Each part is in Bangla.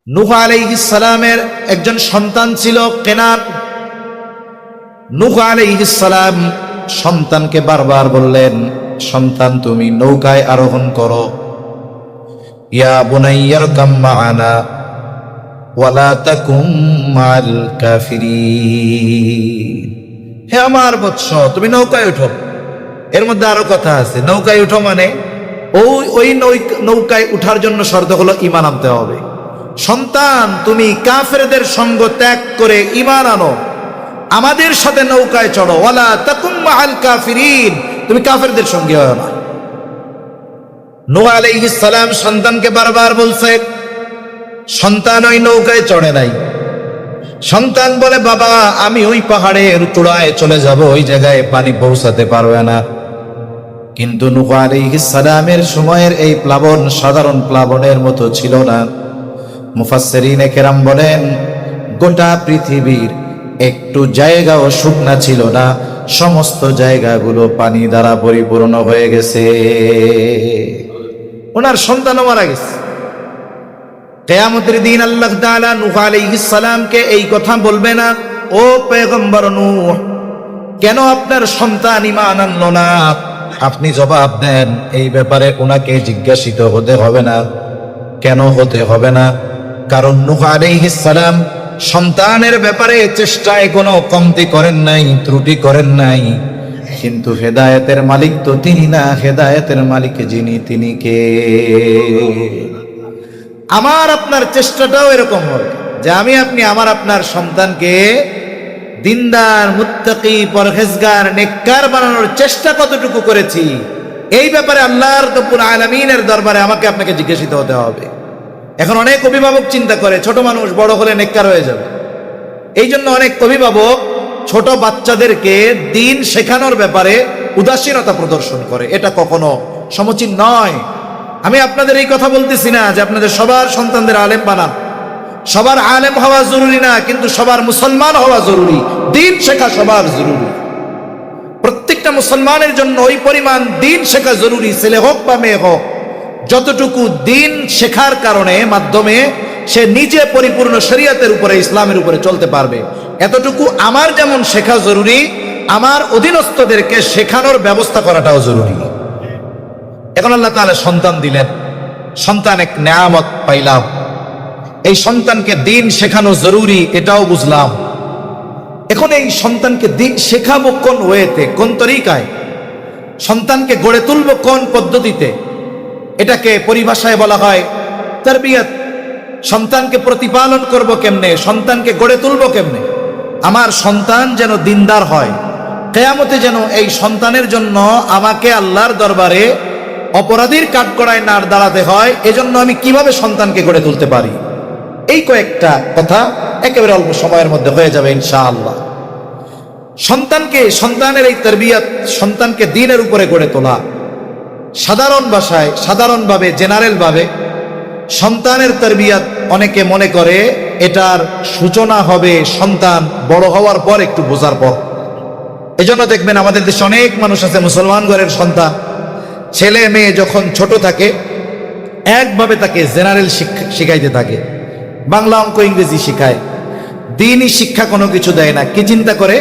নূহ আলাইহিস সালামের একজন সন্তান ছিল কেনান। নূহ আলাইহিস সালাম সন্তানকে বারবার বললেন, সন্তান তুমি নৌকায় আরোহণ করো। ইয়া বুনাইয়ারকাম মা'ানা ওয়ালা তাকুম মা'আল কাফিরিন। হে আমার বৎস, তুমি নৌকায় উঠো। এর মধ্যে আরো কথা আছে, নৌকায় উঠো মানে ওই নৌকায় উঠার জন্য শর্ত হলো ঈমান আনতে হবে। সন্তান তুমি কাফেরদের সঙ্গ ত্যাগ করে ঈমান আনো, আমাদের সাথে নৌকায় চড়ো। ওয়ালা তাকুম মা'আল কাফিরিন, তুমি কাফেরদের সঙ্গে হয় না। নূহ আলাইহিস সালাম সন্তানকে বারবার বলছে, সন্তান ওই নৌকায় চড়ে নাই। সন্তান বলে, বাবা আমি ওই পাহাড়ের চূড়ায় চলে যাব, ওই জায়গায় পানি পৌঁছাতে পারবে না। কিন্তু নূহ আলাইহিস সালামের সময়ের এই প্লাবন সাধারণ প্লাবনের মতো ছিল না। মুফাসসিরিনে কেরাম বলেন, গোটা পৃথিবীর একটু জায়গাও শুকনা ছিল না, সমস্ত জায়গাগুলো পানি দ্বারা পরিপূর্ণ হয়ে গেছে। ওনার সন্তানও মারা গেছে। কিয়ামতের দিন আল্লাহ তাআলা নূহ আলাইহিস সালামকে এই কথা বলবে না, ও পয়গম্বর নূহ, কেন আপনার সন্তান ঈমান আনলো না? আপনি জবাব দেন, এই ব্যাপারে ওনাকে জিজ্ঞাসিত হতে হবে না। কেন হতে হবে না? কারণ নূহ আলাইহিস সালাম সন্তানের ব্যাপারে চেষ্টায় কোনো কমতি করেন নাই, ত্রুটি করেন নাই। কিন্তু হেদায়েতের মালিক তো তিনি না, হেদায়েতের মালিক যিনি তিনি কে? আমার আপনার চেষ্টাটাও এরকম হবে যে আমি আপনি আমার আপনার সন্তানকে দিনদার, মুত্তাকি, পরহেজগার, নেককার বানানোর চেষ্টা কতটুকু করেছি, এই ব্যাপারে আল্লাহর রব্বুল আলামিনের দরবারে আমাকে আপনাকে জিজ্ঞাসিত হতে হবে। এখন অনেক অভিভাবক চিন্তা করে ছোট মানুষ বড় হলে নেককার হয়ে যাবে। এই জন্য অনেক অভিভাবক ছোট বাচ্চাদেরকে দিন শেখানোর ব্যাপারে উদাসীনতা প্রদর্শন করে। এটা কখনো সমীচীন নয়। আমি আপনাদের এই কথা বলতেছি না যে আপনাদের সবার সন্তানদের আলেম বানান, সবার আলেম হওয়া জরুরি না, কিন্তু সবার মুসলমান হওয়া জরুরি। দিন শেখা সবার জরুরি। প্রত্যেকটা মুসলমানের জন্য ওই পরিমাণ দিন শেখা জরুরি, ছেলে হোক বা মেয়ে হোক। যতটুকু দিন শেখার কারণে মাধ্যমে সে নিজে পরিপূর্ণ শরীয়তের উপরে, ইসলামের উপরে চলতে পারবে, এতটুকু আমার যেমন শেখা জরুরি, আমার অধীনস্থদেরকে শেখানোর ব্যবস্থা করাটাও জরুরি। এখন আল্লাহ তাআলা সন্তান দিলেন, সন্তান এক নেয়ামত পাইলাম, এই সন্তানকে দিন শেখানো জরুরি, এটাও বুঝলাম। এখন এই সন্তানকে দিন শেখাবো কোন ওয়েতে, কোন তরিকায়? সন্তানকে গড়ে তুলবো কোন পদ্ধতিতে? এটাকে পরিভাষায় বলা হয় তারবিয়াত। সন্তানকে প্রতিপালন করব কেমনে, সন্তানকে গড়ে তুলবো কেমনে? আমার সন্তান যেন দিনদার হয়, কিয়ামতে যেন এই সন্তানের জন্য আমাকে আল্লাহর দরবারে অপরাধীর কাঠগড়ায় না দাঁড়াতে হয়, এজন্য আমি কিভাবে সন্তানকে গড়ে তুলতে পারি? এই কয়েকটা কথা একেবারে অল্প সময়ের মধ্যে হয়ে যাবে ইনশাআল্লাহ। সন্তানের এই তারবিয়াত, সন্তানকে দ্বীনের উপরে গড়ে তোলা, সাধারণ ভাষায়, সাধারণভাবে, জেনারেল ভাবে সন্তানের তারবিয়াত অনেকে মনে করে এটার সূচনা হবে সন্তান বড় হওয়ার পর, একটু বোঝার পর। এজন্য দেখবেন আমাদের দেশে অনেক মানুষ আছে মুসলমান ঘরের সন্তান, ছেলে মেয়ে যখন ছোট থাকে একভাবে তাকে জেনারেল শিখাইতে থাকে, বাংলা, অঙ্ক, ইংরেজি শিখায়, দ্বীনি শিক্ষা কোনো কিছু দেয় না। কি চিন্তা করে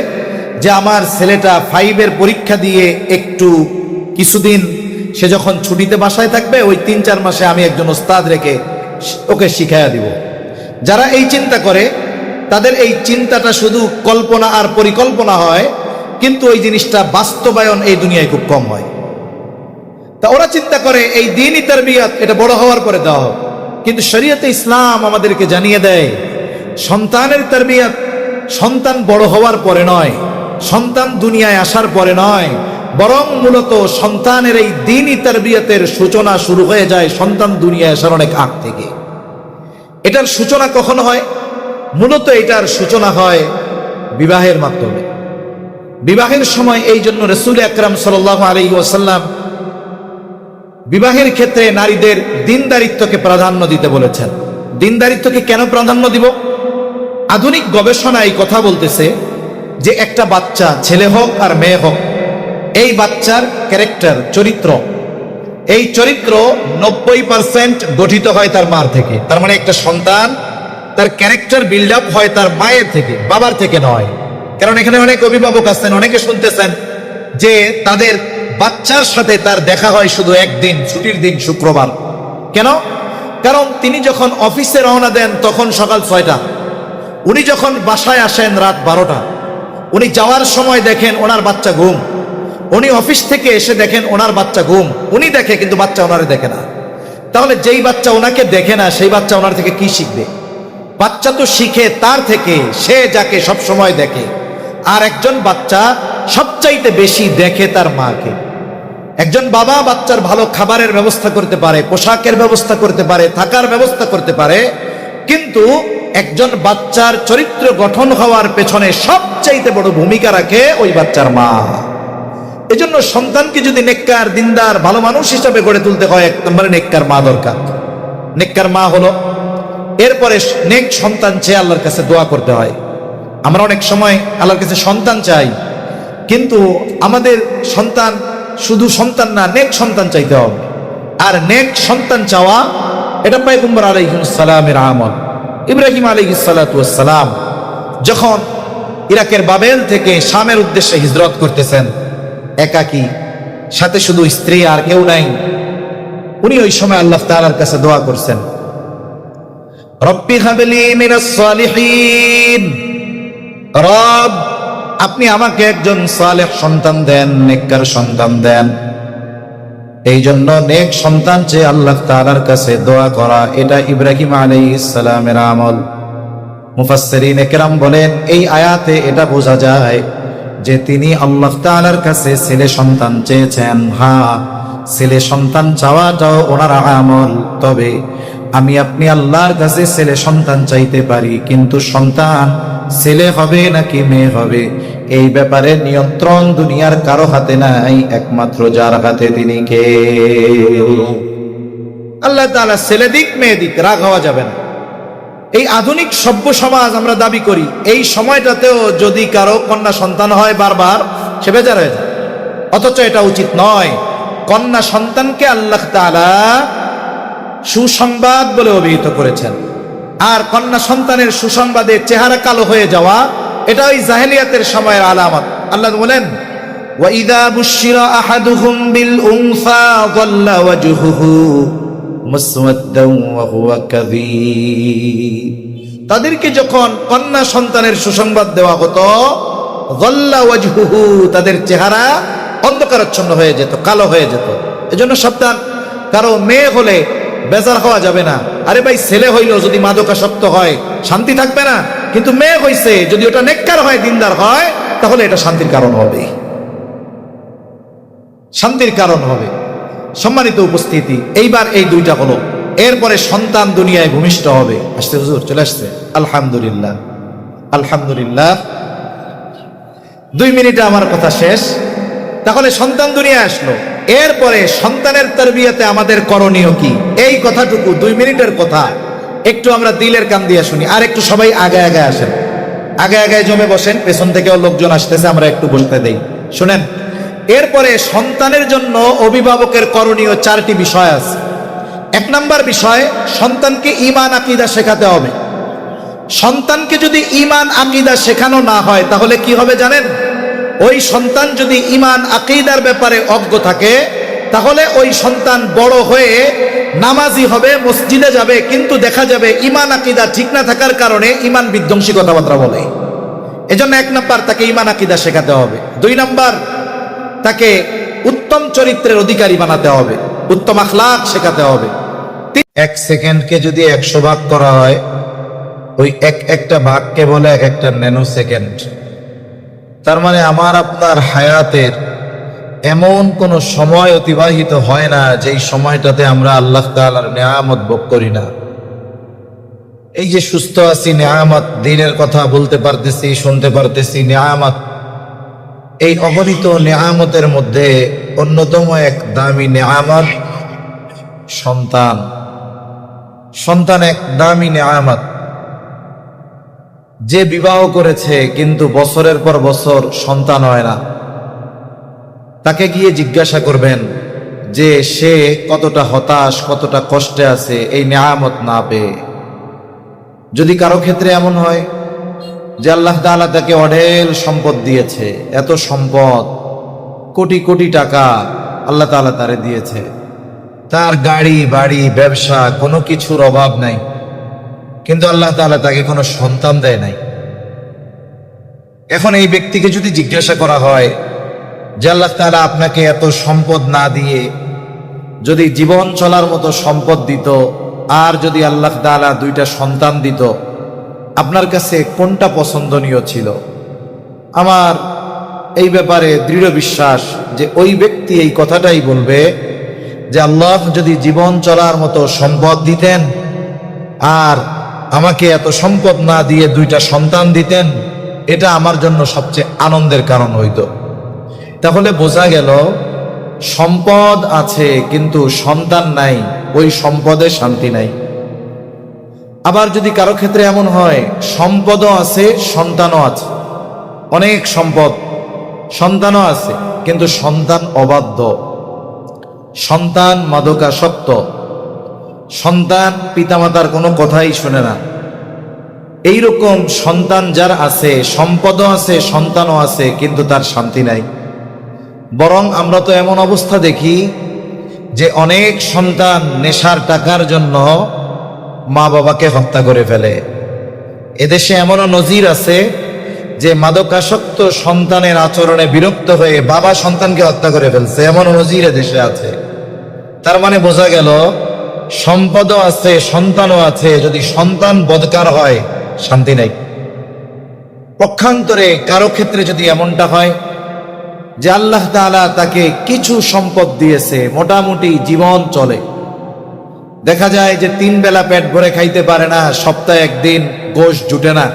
যে আমার ছেলেটা 5-এর পরীক্ষা দিয়ে একটু কিছুদিন সে যখন ছুটিতে বাসায় থাকবে, ওই 3-4 মাসে আমি একজন ওস্তাদ রেখে ওকে শিখাইয়া দিব। যারা এই চিন্তা করে তাদের এই চিন্তাটা শুধু কল্পনা আর পরিকল্পনা হয়, কিন্তু ওই জিনিসটা বাস্তবায়ন এই দুনিয়ায় খুব কম হয়। তা ওরা চিন্তা করে এই দ্বীনি তারবিয়াত এটা বড় হওয়ার পরে দেওয়া হবে, কিন্তু শরীয়তে ইসলাম আমাদেরকে জানিয়ে দেয় সন্তানের তারবিয়াত সন্তান বড় হওয়ার পরে নয়, সন্তান দুনিয়ায় আসার পরে নয়, বরং মূলত সন্তানের এই দ্বীনি তারবিয়াতের সূচনা শুরু হয়ে যায় সন্তান দুনিয়ায় আসার অনেক আগ থেকে। এটার সূচনা কখন হয়? মূলত এটার সূচনা হয় বিবাহের মাধ্যমে। বিবাহের সময় এই জন্য রাসূল আকরাম সাল্লাল্লাহু আলাইহি ওয়াসাল্লাম বিবাহের ক্ষেত্রে নারীদের দিনদারিত্বকে প্রাধান্য দিতে বলেছেন। দিনদারিত্বকে কেন প্রাধান্য দিব? আধুনিক গবেষণা এই কথা বলতেছে যে একটা বাচ্চা, ছেলে হোক আর মেয়ে হোক, এই বাচ্চার ক্যারেক্টার, চরিত্র, এই চরিত্র 90% গঠিত হয় তার মার থেকে। তার মানে একটা সন্তান তার ক্যারেক্টার বিল্ড আপ হয় তার মায়ের থেকে, বাবার থেকে নয়। কারণ এখানে অনেক অভিভাবক আছেন, অনেকে শুনতেছেন যে তাদের বাচ্চার সাথে তার দেখা হয় শুধু একদিন, ছুটির দিন শুক্রবার। কেন? কারণ তিনি যখন অফিসে রওনা দেন তখন সকাল 6টা, উনি যখন বাসায় আসেন রাত 12টা, উনি যাওয়ার সময় দেখেন ওনার বাচ্চা ঘুম, উনি অফিস থেকে এসে দেখেন ওনার বাচ্চা ঘুম, উনি দেখে কিন্তু বাচ্চা ওনারে দেখে না। তাহলে যেই বাচ্চা ওনাকে দেখে না সেই বাচ্চা ওনার থেকে কি শিখবে? বাচ্চা তো শিখে তার থেকে, সে যাকে সব সময় দেখে। আর একজন বাচ্চা সবচাইতে বেশি দেখে তার মাকে। একজন বাবা বাচ্চার ভালো খাবারের ব্যবস্থা করতে পারে, পোশাকের ব্যবস্থা করতে পারে, থাকার ব্যবস্থা করতে পারে, কিন্তু একজন বাচ্চার চরিত্র গঠন হওয়ার পেছনে সবচাইতে বড় ভূমিকা রাখে ওই বাচ্চার মা। এজন্য সন্তানকে যদি নেককার, দিনদার, ভালো মানুষ হিসাবে গড়ে তুলতে হয়, এক নম্বরে নেককার মা দরকার। নেককার মা হলো, এরপরে নেক সন্তান চেয়ে আল্লাহর কাছে দোয়া করতে হয়। আমরা অনেক সময় আল্লাহর কাছে সন্তান চাই, কিন্তু আমাদের সন্তান শুধু সন্তান না, নেক সন্তান চাইতে হবে। আর নেক সন্তান চাওয়া এটা পয়গম্বর আলাইহিস সালামের আমল। ইব্রাহিম আলাইহিস সালাতু ওয়াস সালাম যখন ইরাকের বাবেল থেকে শামের উদ্দেশ্যে হিজরত করতেছেন, একাকী, সাথে শুধু স্ত্রী আর কেউ নাই, উনি ওই সময় আল্লাহ তাআলার কাছে দোয়া করছেন, রব্বি হাবলি মিনাস সালিহিন, রব আপনি আমাকে একজন সালেহ সন্তান দেন, নেককার সন্তান দেন। এই জন্য নেক সন্তান চেয়ে আল্লাহ তাআলার কাছে দোয়া করা, এটা ইব্রাহিম আলাইহিস সালামের আমল। মুফাসসিরিনে কেরাম বলেন এই আয়াতে এটা বোঝা যায় যে তিনি আল্লাহ তাআলার কাছে ছেলে সন্তান চেয়েছেন। হ্যাঁ, ছেলে সন্তান চাওয়াটাও ওনার আমল। তবে আমি আপনি আল্লাহর কাছে ছেলে সন্তান চাইতে পারি, কিন্তু সন্তান ছেলে হবে নাকি মেয়ে হবে এই ব্যাপারে নিয়ন্ত্রণ দুনিয়ার কারো হাতে নাই, একমাত্র যার হাতে তিনি কে? আল্লাহ তাআলা। ছেলে দিক মেয়ে দিক, রাগ হওয়া যাবে না। এই আধুনিক সভ্য সমাজ আমরা দাবি করি, এই সময়টাতেও যদি কারো কন্যা সন্তান হয় বারবার সে বেজার হয়ে যায়, অথচ এটা উচিত নয়। কন্যা সন্তানকে আল্লাহ তাআলা সুসংবাদ বলে অভিহিত করেছেন। আর কন্যা সন্তানের সুসংবাদে চেহারা কালো হয়ে যাওয়া, এটা ওই জাহেলিয়াতের সময়ের আলামত। আল্লাহ বলেন, ওয়াইদা বুশিরা আহাদুহুম বিল উনসা যাল্লা ওয়াজহুহু মুসওয়াদ্দান ওয়া হুয়া কাযীব। তাদেরকে যখন কন্যা সন্তানের সুসংবাদ দেওয়া হতো, যাল্লা ওয়াজহুহু, তাদের চেহারা অন্ধকারাচ্ছন্ন হয়ে যেত, কালো হয়ে যেত। এজন্য সাবধান, কারো মেয়ে হলে বেজার হওয়া যাবে না। আরে ভাই, ছেলে হইলেও যদি মাদকাসক্ত হয় শান্তি থাকবে না, কিন্তু মেয়ে হইছে যদি ওটা নেককার হয়, দিনদার হয়, তাহলে এটা শান্তির কারণ হবে, শান্তির কারণ হবে। সম্মানিত উপস্থিতি, এইবার এই দুইটা হলো, এরপরে সন্তান দুনিয়ায় ভূমিষ্ঠ হবে। আসতে হুজুর চলে আসছে, আলহামদুলিল্লাহ আলহামদুলিল্লাহ। 2 মিনিটে আমার কথা শেষ। তাহলে সন্তান দুনিয়া আসলো, এরপরে সন্তানের তারবিয়াতে আমাদের করণীয় কি? এই কথাটুকু 2 মিনিটের কথা একটু আমরা দিলের কান দিয়ে শুনি। আর একটু সবাই আগে আগে আসেন, আগে আগে জমে বসেন, পেছন থেকেও লোকজন আসতেছে, আমরা একটু বসতে দেই। শুনেন, এরপরে সন্তানের জন্য অভিভাবকের করণীয় 4টি বিষয় আছে। 1 নাম্বার বিষয়, সন্তানকে ঈমান আকীদা শেখাতে হবে। সন্তানকে যদি ঈমান আকীদা শেখানো না হয় তাহলে কি হবে জানেন? ওই সন্তান যদি ঈমান আকীদার ব্যাপারে অজ্ঞ থাকে, তাহলে ওই সন্তান বড় হয়ে নামাজি হবে, মসজিদে যাবে, কিন্তু দেখা যাবে ঈমান আকীদা ঠিক না থাকার কারণে ঈমান বিধ্বংসী কথাবার্তা বলে। এজন্য 1 নাম্বার, তাকে ঈমান আকীদা শেখাতে হবে। 2 নাম্বার, তাকে উত্তম চরিত্রের অধিকারী বানাতে হবে, উত্তম আখলাক শেখাতে হবে। 1 সেকেন্ডকে যদি 100 ভাগ করা হয়, ওই একটা ভাগকে বলে একটা ন্যানো সেকেন্ড। তার মানে আমার আপনার হায়াতের এমন কোন সময় অতিবাহিত হয় না যেই সময়টাতে আমরা আল্লাহ তাআলার নিয়ামত ভোগ করি না। এই যে সুস্থ আছি, নিয়ামত, দিনের কথা বলতে পারতেছি, শুনতে পারতেছি, নিয়ামত। এই অগণিত নিয়ামতের মধ্যে অন্যতম এক দামি নিয়ামত সন্তান। সন্তান এক দামি নিয়ামত। যে বিবাহ করেছে কিন্তু বছরের পর বছর সন্তান হয় না, তাকে গিয়ে জিজ্ঞাসা করবেন যে সে কতটা হতাশ, কতটা কষ্টে আছে এই নিয়ামত না পেয়ে। যদি কারো ক্ষেত্রে এমন হয় যে আল্লাহ তাআলা তাকে অঢেল সম্পদ দিয়েছে, এত সম্পদ, কোটি কোটি টাকা আল্লাহ তাআলা তারে দিয়েছে, তার গাড়ি বাড়ি ব্যবসা কোনো কিছুর অভাব নাই, কিন্তু আল্লাহ তাআলা তাকে কোনো সন্তান দেয় নাই। এখন এই ব্যক্তিকে যদি জিজ্ঞাসা করা হয় যে আল্লাহ তাআলা আপনাকে এত সম্পদ না দিয়ে যদি জীবন চলার মতো সম্পদ দিত, আর যদি আল্লাহ তাআলা দুইটা সন্তান দিত, আপনার কাছে কোনটা পছন্দনীয় ছিল? আমার এই ব্যাপারে দৃঢ় বিশ্বাস যে ওই ব্যক্তি এই কথাটাই বলবে যে আল্লাহ যদি জীবন চলার মতো সম্পদ দিতেন আর আমাকে এত সম্পদ না দিয়ে দুইটা সন্তান দিতেন, এটা আমার জন্য সবচেয়ে আনন্দের কারণ হইতো। তাহলে বোঝা গেল সম্পদ আছে কিন্তু সন্তান নাই, ওই সম্পদে শান্তি নাই। আবার যদি কারো ক্ষেত্রে এমন হয় সম্পদও আছে সন্তানও আছে, অনেক সম্পদ সন্তানও আছে, কিন্তু সন্তান অবাধ্য, সন্তান মাদকাসক্ত, সন্তান পিতামাতার কোনো কথাই শোনে না, এইরকম সন্তান যার আছে, সম্পদও আছে সন্তানও আছে, কিন্তু তার শান্তি নাই। বরং আমরা তো এমন অবস্থা দেখি যে অনেক সন্তান নেশার টাকার জন্য মা বাবাকে হত্যা করে ফেলে। এদেশে এমনও নজির আছে যে মাদকাসক্ত সন্তানের আচরণে বিরক্ত হয়ে বাবা সন্তানকে হত্যা করে ফেলছে, এমনও নজির এদেশে আছে। তার মানে বোঝা গেল সম্পদও আছে সন্তানও আছে, যদি সন্তান বদকার হয় শান্তি নাই। পক্ষান্তরে কারো ক্ষেত্রে যদি এমনটা হয় যে আল্লাহ তাআলা তাকে কিছু সম্পদ দিয়েছে, মোটামুটি জীবন চলে, দেখা যায় যে 3 বেলা পেট ভরে খাইতে পারে না, সপ্তাহে একদিন গোশত জুটে না,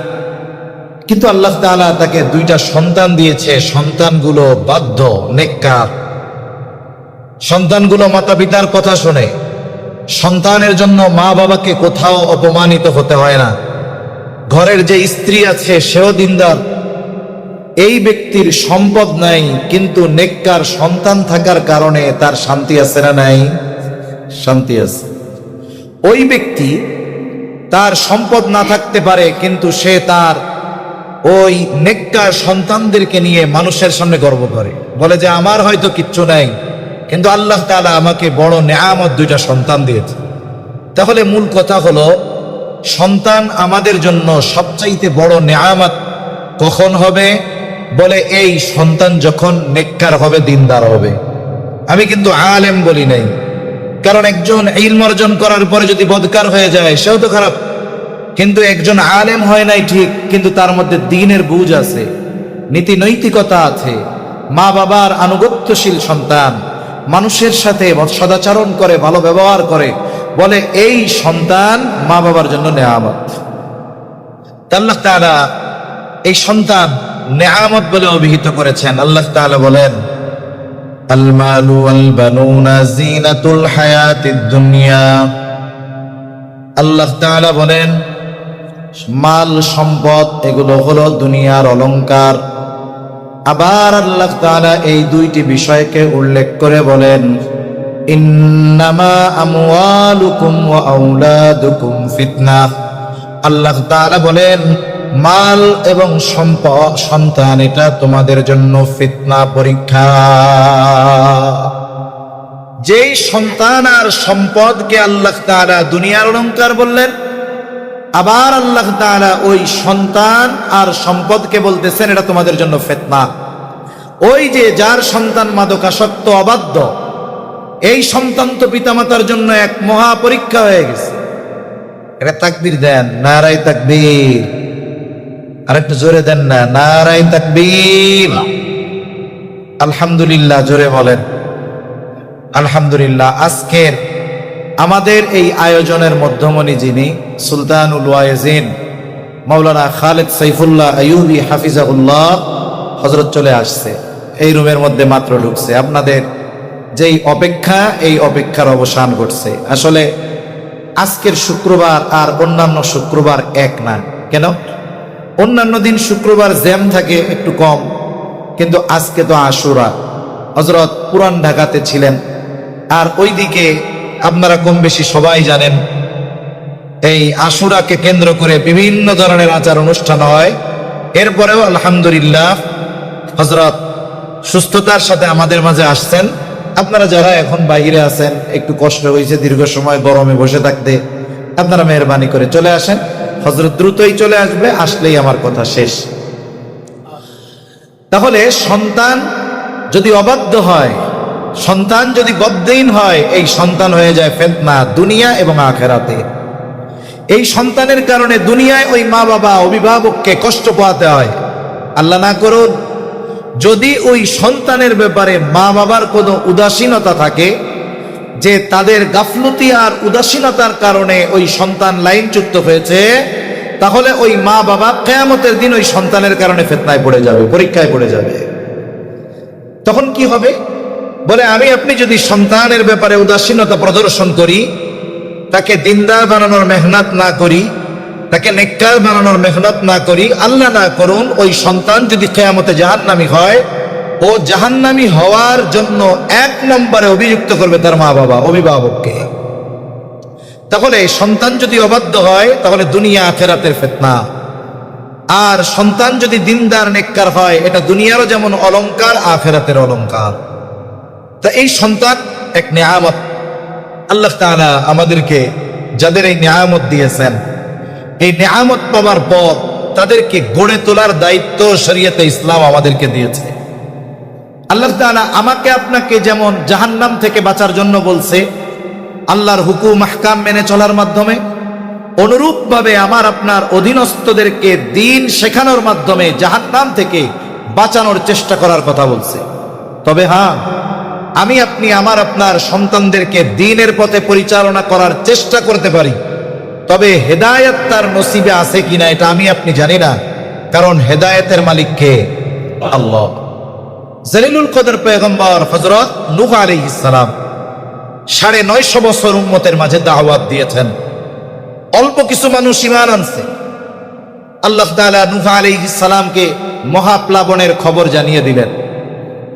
কিন্তু আল্লাহ তাআলা তাকে দুইটা সন্তান দিয়েছে, সন্তানগুলো বাধ্য, নেককার, সন্তানগুলো মাতা পিতার কথা শোনে, সন্তানের জন্য মা বাবাকে কোথাও অপমানিত হতে হয় না, ঘরের যে স্ত্রী আছে সেও দিনদার। এই ব্যক্তির সম্পদ নাই কিন্তু নেককার সন্তান থাকার কারণে তার শান্তি আছে না নাই? শান্তি আছে। ওই ব্যক্তি তার সম্পদ না থাকতে পারে কিন্তু সে তার ওই নেককার সন্তানদেরকে নিয়ে মানুষের সামনে গর্ব করে, বলে যে আমার হয়তো কিচ্ছু নাই কিন্তু আল্লাহ তাআলা আমাকে বড় নেয়ামত দুইটা সন্তান দিয়েছে। তাহলে মূল কথা হলো সন্তান আমাদের জন্য সবচাইতে বড় নেয়ামত কখন হবে? বলে এই সন্তান যখন নেককার হবে, দিনদার হবে। আমি কিন্তু আলেম বলি নাই, কারণ একজন ইলম অর্জন করার পরে যদি বদকার হয়ে যায় সেও তো খারাপ, কিন্তু একজন আলেম হয় নাই ঠিক, কিন্তু তার মধ্যে দ্বীনের বুঝ আছে, নীতি নৈতিকতা আছে, মা বাবার আনুগত্যশীল সন্তান, মানুষের সাথে সদাচরণ করে, ভালো ব্যবহার করে, বলে এই সন্তান মা বাবার জন্য নেয়ামত। আল্লাহ তাআলা এই সন্তান নেয়ামত বলে অভিহিত করেছেন। আল্লাহ তাআলা বলেন আল মালু ওয়াল বানুনা জিনাতুল হায়াতিদ দুনিয়া। আল্লাহ তাআলা বলেন মাল সম্পদ এগুলো হলো দুনিয়ার অলংকার। আবার আল্লাহ তাআলা এই দুইটি বিষয়কে উল্লেখ করে বলেন ইন্নামা আমওয়ালুকুম ওয়া আওলাদুকুম ফিতনাহ। আল্লাহ তাআলা বলেন মাল এবং সম্পদ, সন্তান, এটা তোমাদের জন্য ফিতনা, পরীক্ষা। যেই সন্তান আর সম্পদকে আল্লাহ তাআলা দুনিয়ার অলংকার বললেন, আবার আল্লাহ তাআলা ওই সন্তান আর সম্পদকে বলতেছেন এটা তোমাদের জন্য ফিতনা। ওই যে যার সন্তান মাদকাসক্ত, অবাধ্য, এই সন্তান তো পিতামাতার জন্য এক মহা পরীক্ষা হয়ে গেছে। এটা তাকবীর দেন, নারায়ে তাকবীর। আরেকটু জোরে দেন না, নারায়ে তাকবীর। আলহামদুলিল্লাহ, জোরে বলেন আলহামদুলিল্লাহ। আজকের আমাদের এই আয়োজনের মধ্যমণি যিনি, সুলতানুল ওয়াইজিন মাওলানা খালেদ সাইফুল্লাহ আইয়ুবী হাফিজাহুল্লাহ, হযরত চলে আসছে, এই রুমের মধ্যে মাত্র ঢুকছে। আপনাদের যেই অপেক্ষা, এই অপেক্ষার অবসান ঘটছে। আসলে আজকের শুক্রবার আর অন্যান্য শুক্রবার এক না। কেন? অন্যান্য দিন শুক্রবার জ্যাম থাকে একটু কম, কিন্তু আজকে তো আশুরা। হযরত পুরান ঢাকাতে ছিলেন, আর ওইদিকে আপনারা কম বেশি সবাই জানেন এই আশুরাকে কেন্দ্র করে বিভিন্ন ধরনের আচার অনুষ্ঠান হয়। এরপরেও আলহামদুলিল্লাহ হযরত সুস্থতার সাথে আমাদের মাঝে আসছেন। আপনারা যারা এখন বাইরে আছেন, একটু কষ্ট হয়েছে দীর্ঘ সময় গরমে বসে থাকতে, আপনারা মেহরবানি করে চলে আসেন। হযরত দ্রুতই চলে আসবে, আসলেই আমার কথা শেষ। তাহলে সন্তান যদি অবাধ্য হয়, সন্তান যদি বদ্দীন হয়, এই সন্তান হয়ে যায় ফিতনা দুনিয়া এবং আখিরাতে। এই সন্তানের কারণে দুনিয়ায় ওই মা বাবা অভিভাবককে কষ্ট পোহাতে হয়। আল্লাহ না করুন যদি ওই সন্তানের ব্যাপারে মা বাবার কোনো উদাসীনতা থাকে, যে তাদের গাফলতি আর উদাসীনতার কারণে ওই সন্তান লাইনচ্যুত হয়েছে, তাহলে ওই মা বাবা কিয়ামতের দিন ওই সন্তানের কারণে ফিতনায় পড়ে যাবে, পরীক্ষায় পড়ে যাবে। তখন কি হবে? বলে আমি আপনি যদি সন্তানের ব্যাপারে উদাসীনতা প্রদর্শন করি, তাকে দিনদার বানানোর মেহনত না করি, তাকে নেককার বানানোর মেহনত না করি, আল্লাহ না করুন ওই সন্তান যদি কিয়ামতে জাহান্নামী হয়, ও জাহান্নামী হওয়ার জন্য 1 নম্বরে অভিযুক্ত করবে তার মা বাবা, অভিভাবককে। তাহলে সন্তান যদি অবাধ্য হয়, তাহলে দুনিয়া আখিরাতের ফিতনা। আর সন্তান যদি দিনদার নেককার হয়, এটা দুনিয়ারও যেমন অলংকার, আখিরাতের অলংকার। তা এই সন্তান এক নিয়ামত। আল্লাহ তাআলা আমাদেরকে যাদের এই নিয়ামত দিয়েছেন, এই নিয়ামত পাওয়ার পর তাদেরকে গড়ে তোলার দায়িত্ব শরীয়তে ইসলাম আমাদেরকে দিয়েছে। আল্লাহ তাআলা আমাকে আপনাকে যেমন জাহান্নাম থেকে বাঁচার জন্য বলছে আল্লাহর হুকুম আহকাম মেনে চলার মাধ্যমে, অনুরূপভাবে আমার আপনার অধীনস্থদেরকে দ্বীন শেখানোর মাধ্যমে জাহান্নাম থেকে বাঁচানোর চেষ্টা করার কথা বলছে। তবে হ্যাঁ, আমি আপনি আমার আপনার সন্তানদেরকে দ্বীনের পথে পরিচালনা করার চেষ্টা করতে পারি, তবে হেদায়েত তার নসিবে আছে কিনা এটা আমি আপনি জানি না, কারণ হেদায়েতের মালিক কে? আল্লাহ। জলিলুল কদর পয়গম্বর হযরত নূহ আলাইহিস সালাম 950 বছর উম্মতের মাঝে দাওয়াত দিয়েছেন। অল্প কিছু মানুষ ঈমান আনছে। আল্লাহ তাআলা নূহ আলাইহিস সালামকে মহাপ্লাবনের খবর জানিয়ে দিলেন।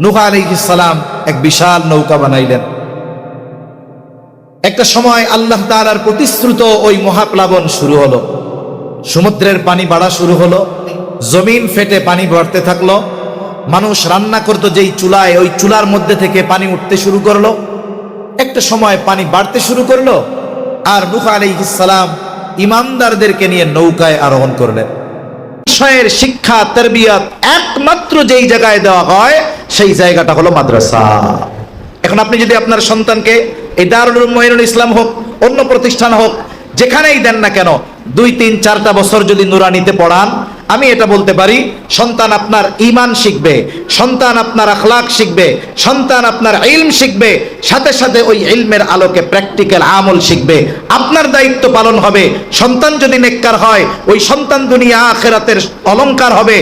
নূহ আলাইহিস সালাম এক বিশাল নৌকা বানাইলেন। একটা সময় আল্লাহ তাআলার প্রতিশ্রুত ওই মহাপ্লাবন শুরু হলো। সমুদ্রের পানি বাড়া শুরু হলো, জমিন ফেটে পানি বাড়তে থাকলো। মানুষ রান্না করতো যেই চুলায়, ওই চুলার মধ্যে থেকে পানি উঠতে শুরু করলো। একটা সময় পানি বাড়তে শুরু করলো, আর নূহ আলাইহিস সালাম ইমানদারদেরকে নিয়ে নৌকায় আরোহণ করলেন। বিষয়ের শিক্ষা তারবিয়াত একমাত্র যেই জায়গায় দেওয়া হয়, সেই জায়গাটা হলো মাদ্রাসা। এখন আপনি যদি আপনার সন্তানকে এই দারুল উলুম মুঈনুল ইসলাম হোক, অন্য প্রতিষ্ঠান হোক, যেখানেই দেন না কেন, 2, 3, 4টা বছর যদি নুরানিতে পড়ান, আমি এটা বলতে পারি সন্তান আপনার ঈমান শিখবে, সন্তান আপনার আখলাক শিখবে, সন্তান আপনার ইলম শিখবে, সাথে সাথে ওই ইলমের আলোকে প্র্যাকটিক্যাল আমল শিখবে। আপনার দায়িত্ব পালন হবে। সন্তান যদি নেককার হয়, ওই সন্তান দুনিয়া আখিরাতের অলংকার হবে।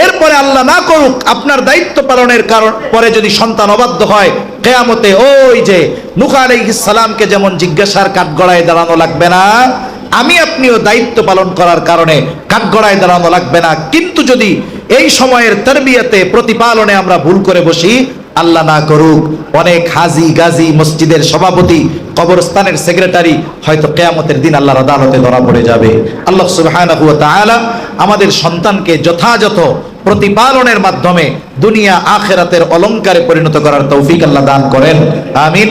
এরপরে আল্লাহ না করুক, আপনার দায়িত্ব পালনের পরে যদি সন্তান অবাধ্য হয়, কিয়ামতে ওই যে নূহ আলাইহিস সালামকে যেমন জিজ্ঞাসার কাঠগড়ায় দাঁড়ানো লাগবে না, আমি আপনিও দায়িত্ব পালন করার কারণে কাঠগড়ায় দাঁড়ানো লাগবে না। কিন্তু যদি এই সময়ের তারবিয়াতে প্রতিপালনে আমরা ভুল করে বসি, আল্লাহ না করুক অনেক হাজি গাজী, মসজিদের সভাপতি, কবরস্থানের সেক্রেটারি হয়তো কিয়ামতের দিন আল্লাহর আদালতে ধরা পড়ে যাবে। আল্লাহ সুবহানাহু ওয়া তাআলা আমাদের সন্তানকে যথাযথ প্রতিপালনের মাধ্যমে দুনিয়া আখিরাতের অলংকারে পরিণত করার তৌফিক আল্লাহ দান করেন। আমিন।